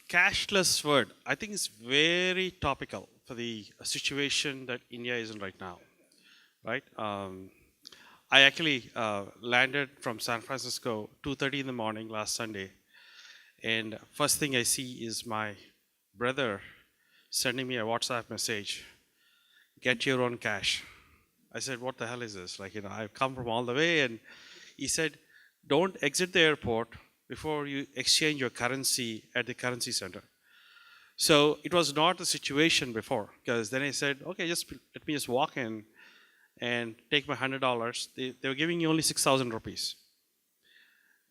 Cashless word, I think is very topical for the situation that India is in right now, right? I actually landed from San Francisco 2:30 in the morning last Sunday, and first thing I see is my brother sending me a WhatsApp message, "Get your own cash." I said, "What the hell is this?" I've come from all the way, and he said, "Don't exit the airport before you exchange your currency at the currency center." So it was not the situation before, because then I said, "Okay, just let me just walk in and take my $100." They were giving you only 6,000 rupees.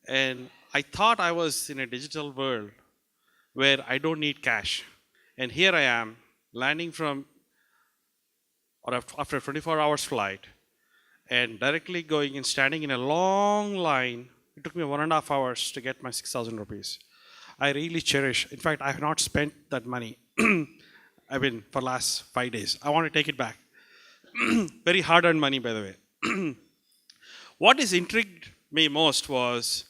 And I thought I was in a digital world where I don't need cash. And here I am landing from, or after a 24 hours flight, and directly going and standing in a long line. It took me 1.5 hours to get my 6,000 rupees. I really cherish. In fact, I have not spent that money. For last 5 days. I want to take it back. Very hard-earned money, by the way. What is intrigued me most was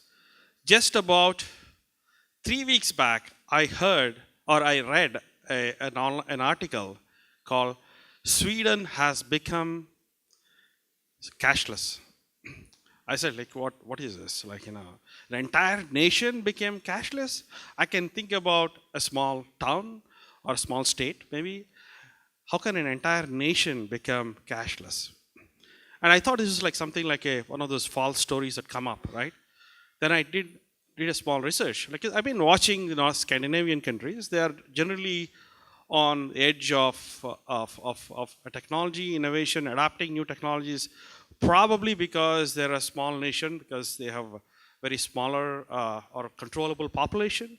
just about 3 weeks back, I heard or I read an article called "Sweden has become cashless." I said, what is this? The entire nation became cashless. I can think about a small town or a small state, maybe. How can an entire nation become cashless? And I thought this was like something like one of those false stories that come up, right? Then I did a small research. Like I've been watching, Scandinavian countries. They are generally on the edge of a technology innovation, adapting new technologies, probably because they're a small nation, because they have a very smaller or controllable population.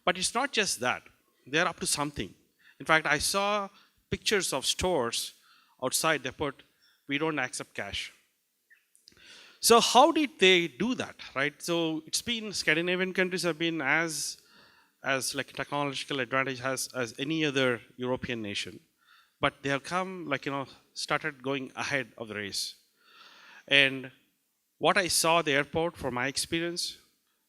But it's not just that. They're up to something. In fact, I saw pictures of stores outside. They put, "We don't accept cash." So how did they do that, right? So it's been, Scandinavian countries have been as like technological advantage as any other European nation, but they have come started going ahead of the race. And what I saw at the airport, from my experience,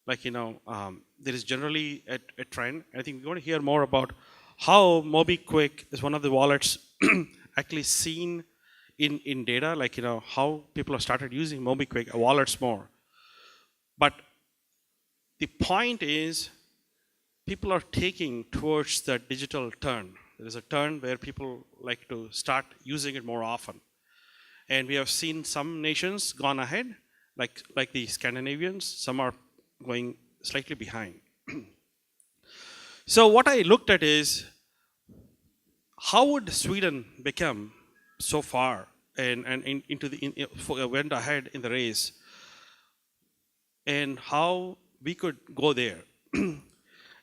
there is generally a trend. I think we're going to hear more about how MobiKwik is one of the wallets actually seen in data, how people have started using MobiKwik wallets more. But the point is, people are taking towards that digital turn. There is a turn where people like to start using it more often. And we have seen some nations gone ahead, like the Scandinavians. Some are going slightly behind. So what I looked at is, how would Sweden become so far and went ahead in the race, and how we could go there.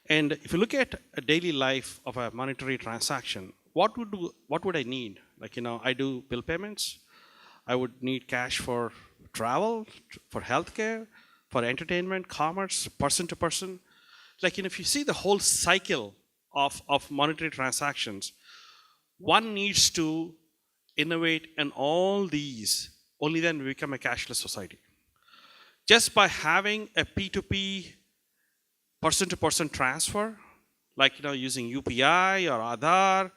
And if you look at a daily life of a monetary transaction, what would I need? I do bill payments. I would need cash for travel, for healthcare, for entertainment, commerce, person to person. If you see the whole cycle of monetary transactions, one needs to innovate in all these. Only then we become a cashless society. Just by having a P2P, person to person transfer, using UPI or Aadhaar,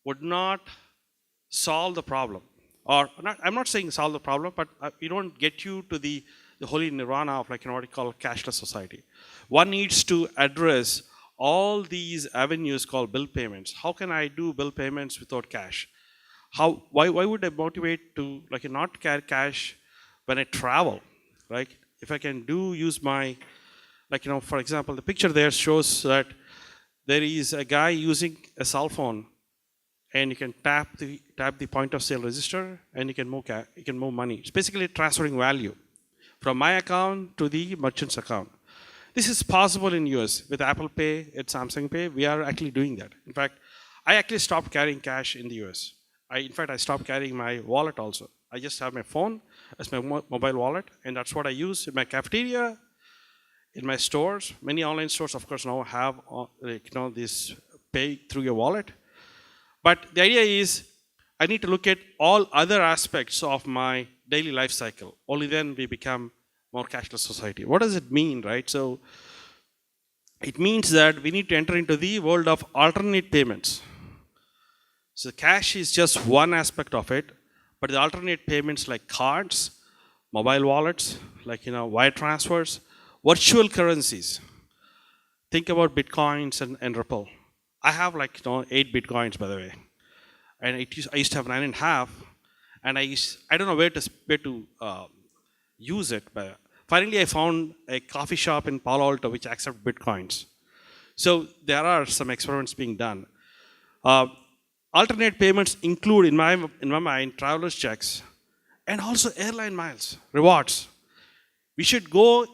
would not solve the problem. I'm not saying solve the problem, but we don't get you to the holy nirvana of what you call cashless society. One needs to address all these avenues called bill payments. How can I do bill payments without cash? Why would I motivate to not carry cash when I travel, right? If I can use my, for example, the picture there shows that there is a guy using a cell phone, and you can tap the point of sale register, and you can move money. It's basically transferring value from my account to the merchant's account. This is possible in US with Apple Pay, at Samsung Pay. We are actually doing that. In fact, I actually stopped carrying cash in the US. I stopped carrying my wallet also. I just have my phone as my mobile wallet, and that's what I use in my cafeteria, in my stores. Many online stores, of course, now have this pay through your wallet. But the idea is, I need to look at all other aspects of my daily life cycle. Only then we become more cashless society. What does it mean, right? So It means that we need to enter into the world of alternate payments. So cash is just one aspect of it, but the alternate payments like cards, mobile wallets, like wire transfers, virtual currencies. Think about bitcoins and Ripple. I have 8 bitcoins, by the way, and I used to have 9.5, and I don't know where to use it, but finally I found a coffee shop in Palo Alto which accepts bitcoins. So there are some experiments being done. Alternate payments include, in my mind, travelers' checks and also airline miles, rewards. We should go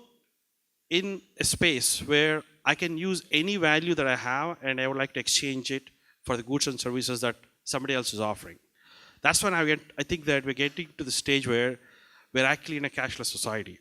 in a space where I can use any value that I have and I would like to exchange it for the goods and services that somebody else is offering. That's when I think that we're getting to the stage where we're actually in a cashless society.